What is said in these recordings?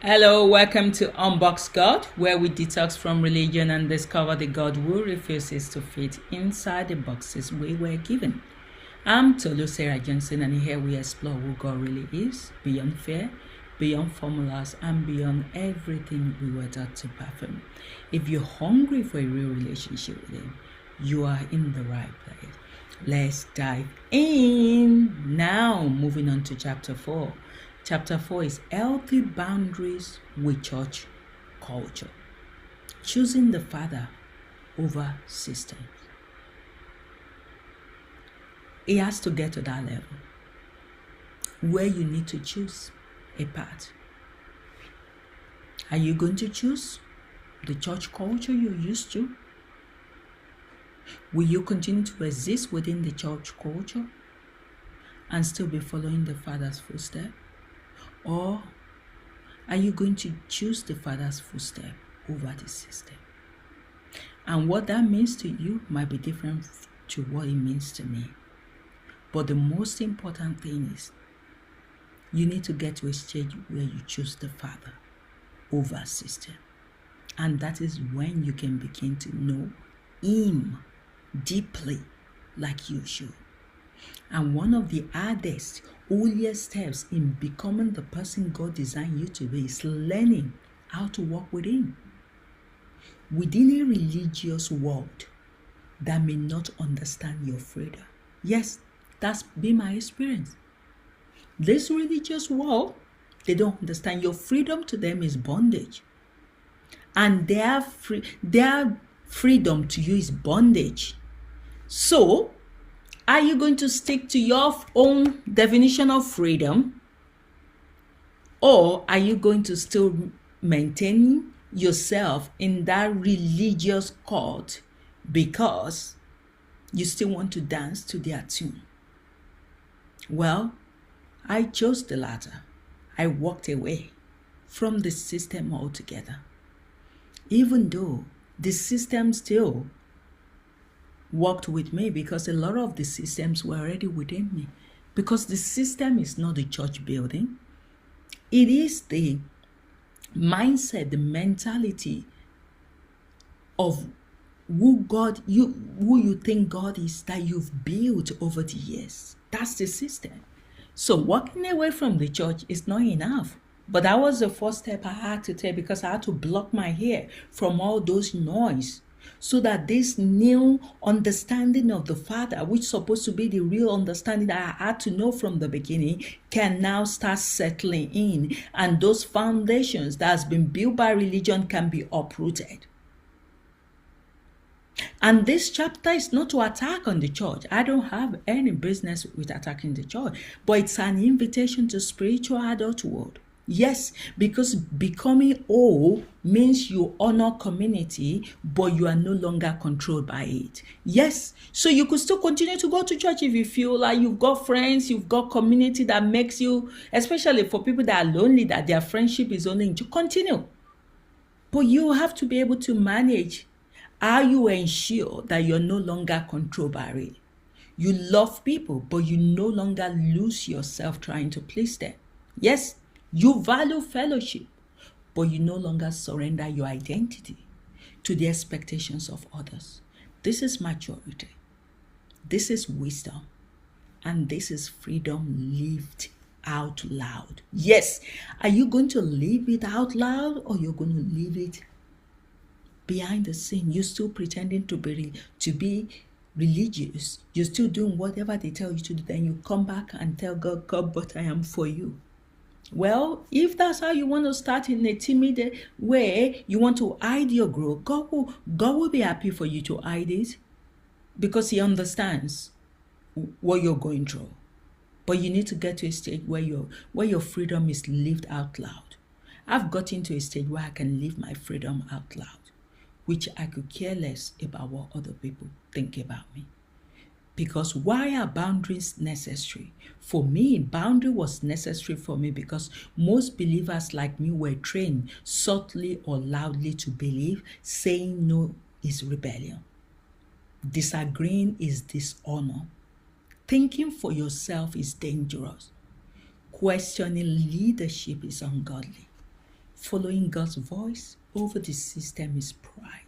Hello, welcome to Unboxed God, where we detox from religion and discover the God who refuses to fit inside the boxes we were given. I'm Tolu Sarah Johnson, and here we explore who God really is, beyond fear, beyond formulas, and beyond everything we were taught to perform. If you're hungry for a real relationship with Him, you are in the right place. Let's dive in. Now, moving on to chapter 4. Chapter 4 is healthy boundaries with church culture. Choosing the Father over systems. It has to get to that level where you need to choose a path. Are you going to choose the church culture you're used to? Will you continue to exist within the church culture and still be following the Father's footsteps? Or are you going to choose the Father's footstep over the system? And what that means to you might be different to what it means to me. But the most important thing is you need to get to a stage where you choose the Father over system. And that is when you can begin to know Him deeply like you should. And one of the hardest, holiest steps in becoming the person God designed you to be is learning how to walk with Him. Within a religious world that may not understand your freedom. Yes, that's been my experience. This religious world, they don't understand your freedom. To them is bondage. And their freedom to you is bondage. So, are you going to stick to your own definition of freedom? Or are you going to still maintain yourself in that religious cult because you still want to dance to their tune? Well, I chose the latter. I walked away from the system altogether. Even though the system still worked with me, because a lot of the systems were already within me. Because the system is not the church building. It is the mindset, the mentality of who you think God is that you've built over the years. That's the system. So walking away from the church is not enough. But that was the first step I had to take, because I had to block my ear from all those noise, so that this new understanding of the Father, which is supposed to be the real understanding that I had to know from the beginning, can now start settling in. And those foundations that has been built by religion can be uprooted. And this chapter is not to attack on the church. I don't have any business with attacking the church, but it's an invitation to spiritual adulthood. Yes, because becoming whole means you honor community, but you are no longer controlled by it. Yes, so you could still continue to go to church if you feel like you've got friends, you've got community that makes you, especially for people that are lonely, that their friendship is only to continue. But you have to be able to manage how you ensure that you're no longer controlled by it. You love people, but you no longer lose yourself trying to please them. Yes, you value fellowship, but you no longer surrender your identity to the expectations of others. This is maturity. This is wisdom. And this is freedom lived out loud. Yes, are you going to live it out loud, or you're going to live it behind the scene? You're still pretending to be religious. You're still doing whatever they tell you to do. Then you come back and tell God, but I am for you. Well, if that's how you want to start in a timid way, you want to hide your growth, God will be happy for you to hide it, because He understands what you're going through. But you need to get to a stage where your freedom is lived out loud. I've gotten to a stage where I can live my freedom out loud, which I could care less about what other people think about me. Because why are boundaries necessary? For me, boundary was necessary for me because most believers like me were trained subtly or loudly to believe saying no is rebellion. Disagreeing is dishonor. Thinking for yourself is dangerous. Questioning leadership is ungodly. Following God's voice over the system is pride.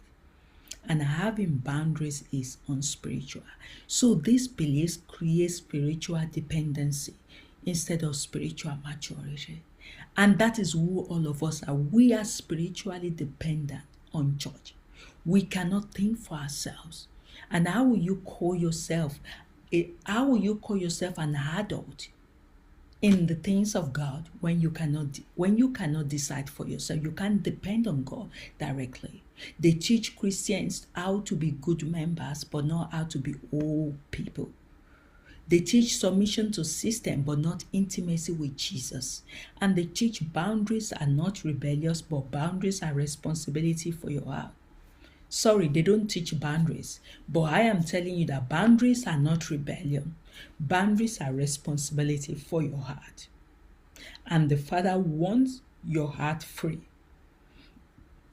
And having boundaries is unspiritual. So these beliefs create spiritual dependency instead of spiritual maturity. And that is who all of us are. We are spiritually dependent on church. We cannot think for ourselves. And how will you call yourself an adult in the things of God when you cannot decide for yourself? You can't depend on God directly. They teach Christians how to be good members, but not how to be whole people. They teach submission to system, but not intimacy with Jesus. And they teach boundaries are not rebellious, but boundaries are responsibility for your heart. Sorry, they don't teach boundaries, but I am telling you that boundaries are not rebellion. Boundaries are responsibility for your heart. And the Father wants your heart free.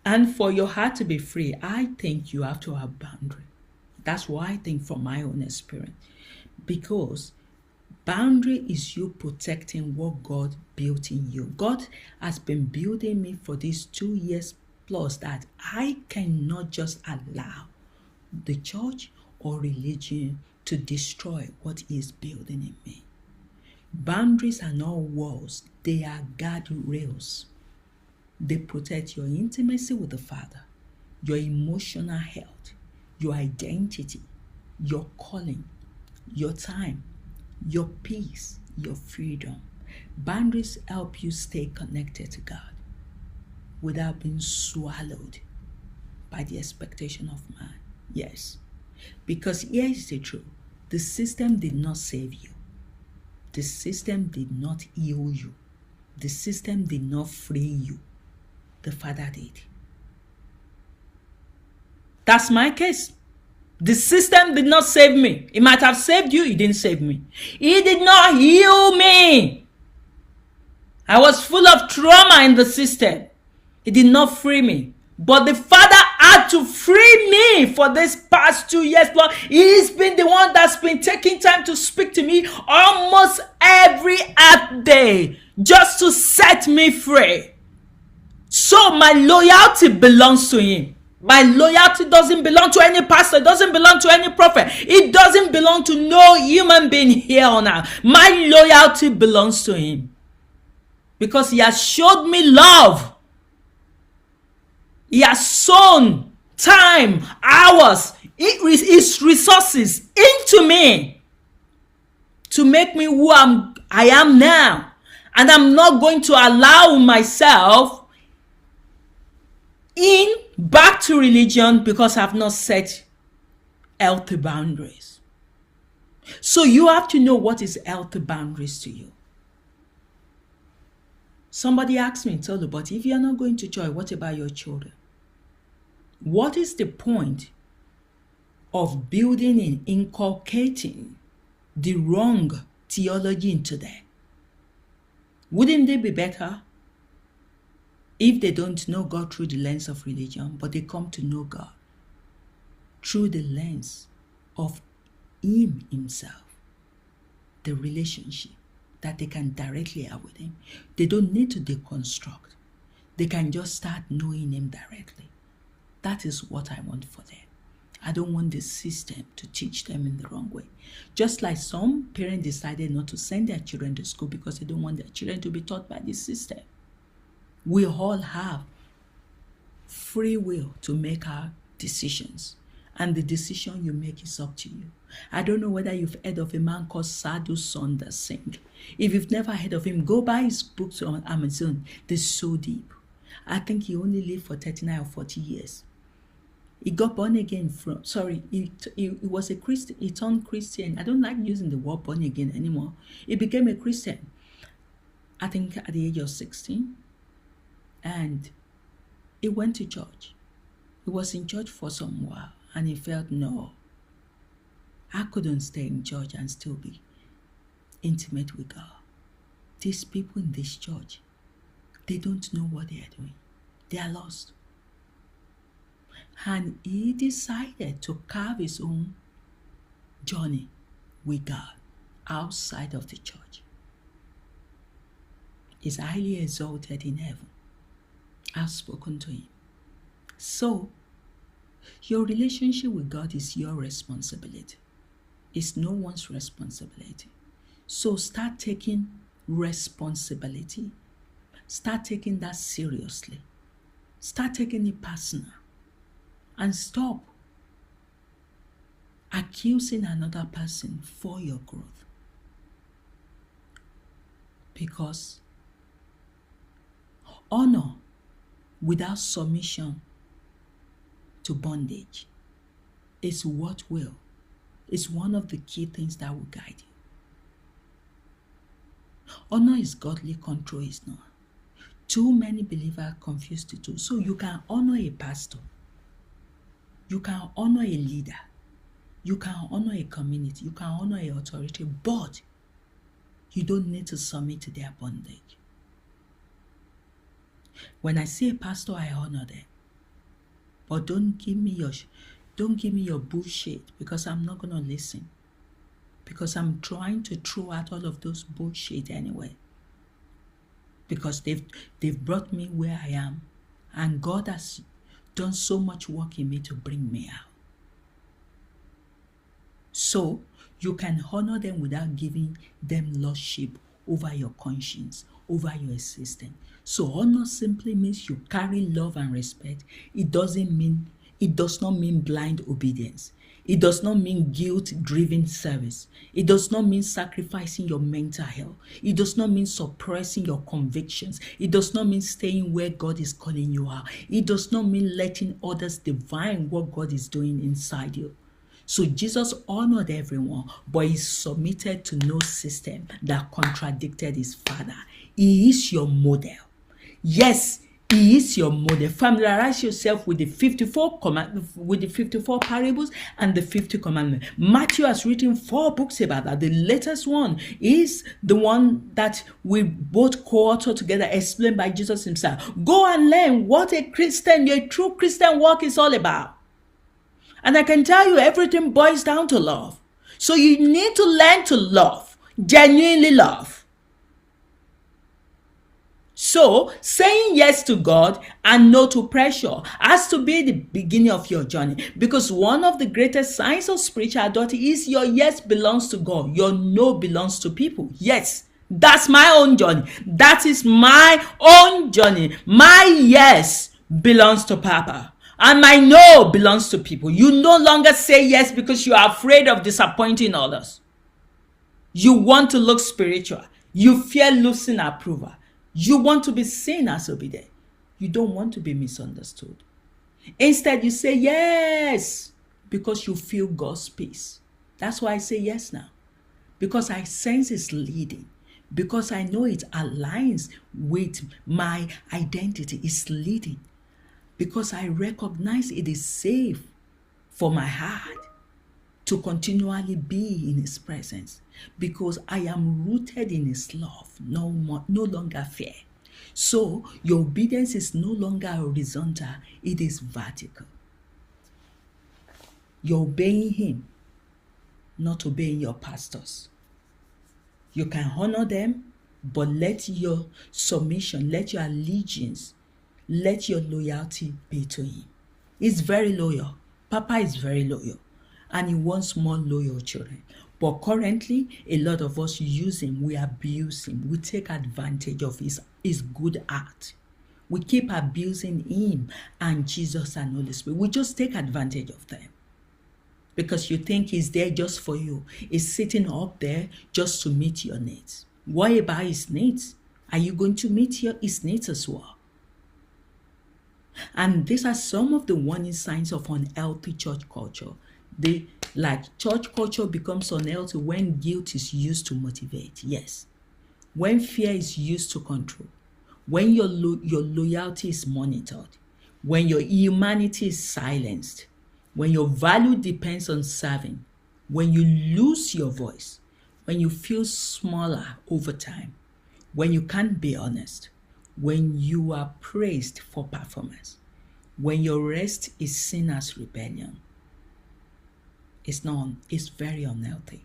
And for your heart to be free, I think you have to have boundary. That's what I think from my own experience. Because boundary is you protecting what God built in you. God has been building me for these 2 years plus that I cannot just allow the church or religion to destroy what He is building in me. Boundaries are not walls, they are guardrails. They protect your intimacy with the Father, your emotional health, your identity, your calling, your time, your peace, your freedom. Boundaries help you stay connected to God without being swallowed by the expectation of man. Yes, because here is the truth. The system did not save you. The system did not heal you. The system did not free you. The Father did. That's my case. The system did not save me. It might have saved you, it didn't save me. It did not heal me. I was full of trauma in the system. It did not free me. But the Father had to free me for this past 2 years. Lord, He's been the one that's been taking time to speak to me almost every day just to set me free. So my loyalty belongs to Him. My loyalty doesn't belong to any pastor. It doesn't belong to any prophet. It doesn't belong to no human being here on earth. My loyalty belongs to Him. Because He has showed me love. He has sown time, hours, His resources into me to make me who I am now. And I'm not going to allow myself back to religion because I've not set healthy boundaries. So you have to know what is healthy boundaries to you. Somebody asked me, Tolu, but if you're not going to church, what about your children? What is the point of building and inculcating the wrong theology into them? Wouldn't it be better if they don't know God through the lens of religion, but they come to know God through the lens of Him Himself, the relationship that they can directly have with Him? They don't need to deconstruct. They can just start knowing Him directly. That is what I want for them. I don't want the system to teach them in the wrong way. Just like some parents decided not to send their children to school because they don't want their children to be taught by the system. We all have free will to make our decisions. And the decision you make is up to you. I don't know whether you've heard of a man called Sadhu Sundar Singh. If you've never heard of him, go buy his books on Amazon. They're so deep. I think he only lived for 39 or 40 years. He got born again he was a Christian. He turned Christian. I don't like using the word born again anymore. He became a Christian, I think at the age of 16. And he went to church. He was in church for some while. And he felt, no, I couldn't stay in church and still be intimate with God. These people in this church, they don't know what they are doing. They are lost. And he decided to carve his own journey with God outside of the church. He's highly exalted in heaven. I've spoken to him. So, your relationship with God is your responsibility. It's no one's responsibility. So start taking responsibility. Start taking that seriously. Start taking it personal. And stop accusing another person for your growth. Because honor without submission to bondage is what will. It's one of the key things that will guide you. Honor is godly, control is not. Too many believers confuse the two. So you can honor a pastor. You can honor a leader. You can honor a community. You can honor an authority. But you don't need to submit to their bondage. When I see a pastor, I honor them. But don't give me your bullshit, because I'm not going to listen. Because I'm trying to throw out all of those bullshit anyway. Because they've brought me where I am. And God has done so much work in me to bring me out. So you can honor them without giving them lordship over your conscience, over your existence. So honor simply means you carry love and respect. It does not mean blind obedience. It does not mean guilt-driven service. It does not mean sacrificing your mental health. It does not mean suppressing your convictions. It does not mean staying where God is calling you out. It does not mean letting others divine what God is doing inside you. So Jesus honored everyone, but he submitted to no system that contradicted his Father. He is your model. Yes, he is your model. Familiarize yourself with the 54 parables and the 50 commandments. Matthew has written 4 books about that. The latest one is the one that we both co-author together, explained by Jesus himself. Go and learn what a true Christian walk is all about. And I can tell you, everything boils down to love. So you need to learn to love, genuinely love. So saying yes to God and no to pressure has to be the beginning of your journey. Because one of the greatest signs of spiritual adulthood is your yes belongs to God, your no belongs to people. Yes, that's my own journey. That is my own journey. My yes belongs to Papa. And my no belongs to people. You no longer say yes because you are afraid of disappointing others. You want to look spiritual. You fear losing approval. You want to be seen as obedient. You don't want to be misunderstood. Instead, you say yes because you feel God's peace. That's why I say yes now. Because I sense it's leading. Because I know it aligns with my identity. It's leading. Because I recognize it is safe for my heart to continually be in his presence. Because I am rooted in his love, no longer fear. So your obedience is no longer horizontal, it is vertical. You're obeying him, not obeying your pastors. You can honor them, but let your submission, let your allegiance, let your loyalty be to him. He's very loyal. Papa is very loyal. And he wants more loyal children. But currently, a lot of us use him. We abuse him. We take advantage of his good heart. We keep abusing him and Jesus and Holy Spirit. We just take advantage of them. Because you think he's there just for you. He's sitting up there just to meet your needs. What about his needs? Are you going to meet his needs as well? And these are some of the warning signs of unhealthy church culture. Church culture becomes unhealthy when guilt is used to motivate. Yes. When fear is used to control. When your loyalty is monitored. When your humanity is silenced. When your value depends on serving. When you lose your voice. When you feel smaller over time. When you can't be honest. When you are praised for performance, when your rest is seen as rebellion, it's very unhealthy.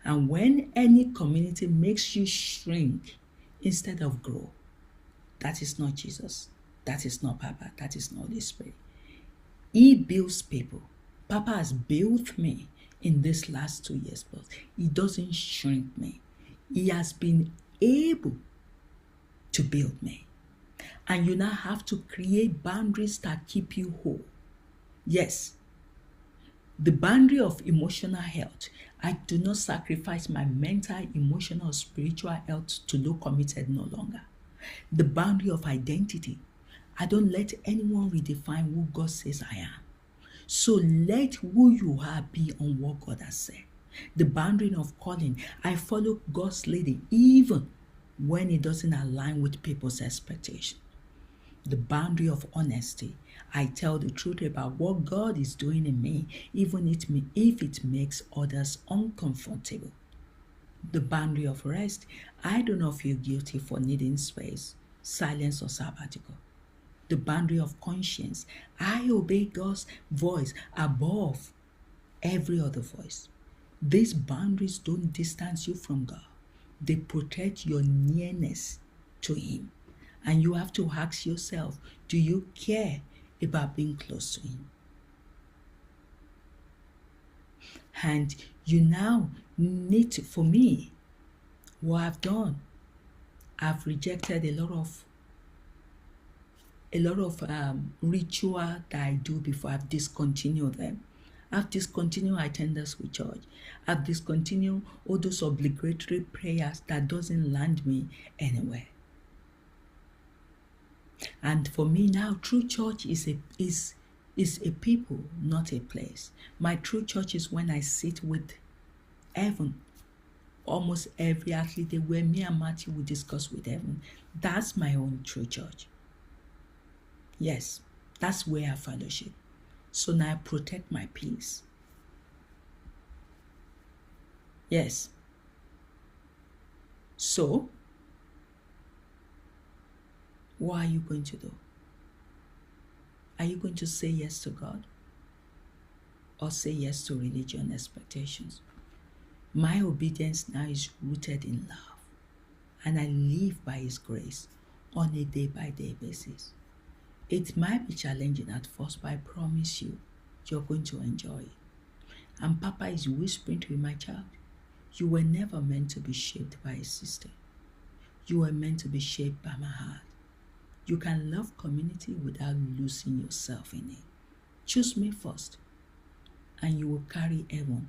And when any community makes you shrink instead of grow, that is not Jesus. That is not Papa. That is not Holy Spirit. He builds people. Papa has built me in this last 2 years, but he doesn't shrink me. He has been able to build me. And you now have to create boundaries that keep you whole. Yes, the boundary of emotional health. I do not sacrifice my mental, emotional, or spiritual health to look committed no longer. The boundary of identity. I don't let anyone redefine who God says I am. So let who you are be on what God has said. The boundary of calling. I follow God's leading even when it doesn't align with people's expectations. The boundary of honesty. I tell the truth about what God is doing in me, even if it makes others uncomfortable. The boundary of rest. I do not feel guilty for needing space, silence, or sabbatical. The boundary of conscience. I obey God's voice above every other voice. These boundaries don't distance you from God. They protect your nearness to Him. And you have to ask yourself, do you care about being close to Him? And you now need to, for me, what I've done, I've rejected a lot of ritual that I do before. I've discontinued them. I've discontinued attendance with church. I've discontinued all those obligatory prayers that doesn't land me anywhere. And for me now, true church is a people, not a place. My true church is when I sit with heaven. Almost every athlete where me and Matthew will discuss with heaven. That's my own true church. Yes, that's where I fellowship. So now I protect my peace. Yes. So, what are you going to do? Are you going to say yes to God? Or say yes to religion expectations? My obedience now is rooted in love. And I live by His grace on a day-by-day basis. It might be challenging at first, but I promise you, you're going to enjoy it. And Papa is whispering to my child, you were never meant to be shaped by a system. You were meant to be shaped by my heart. You can love community without losing yourself in it. Choose me first, and you will carry heaven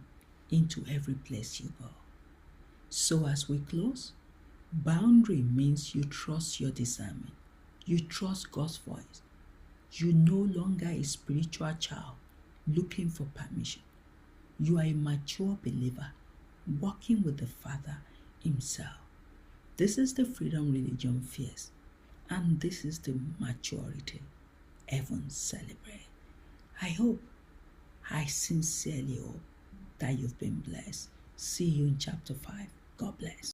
into every place you go. So as we close, boundary means you trust your discernment. You trust God's voice. You no longer a spiritual child looking for permission. You are a mature believer walking with the Father Himself. This is the freedom religion fears, and this is the maturity heaven celebrates. I sincerely hope that you've been blessed. See you in chapter 5. God bless.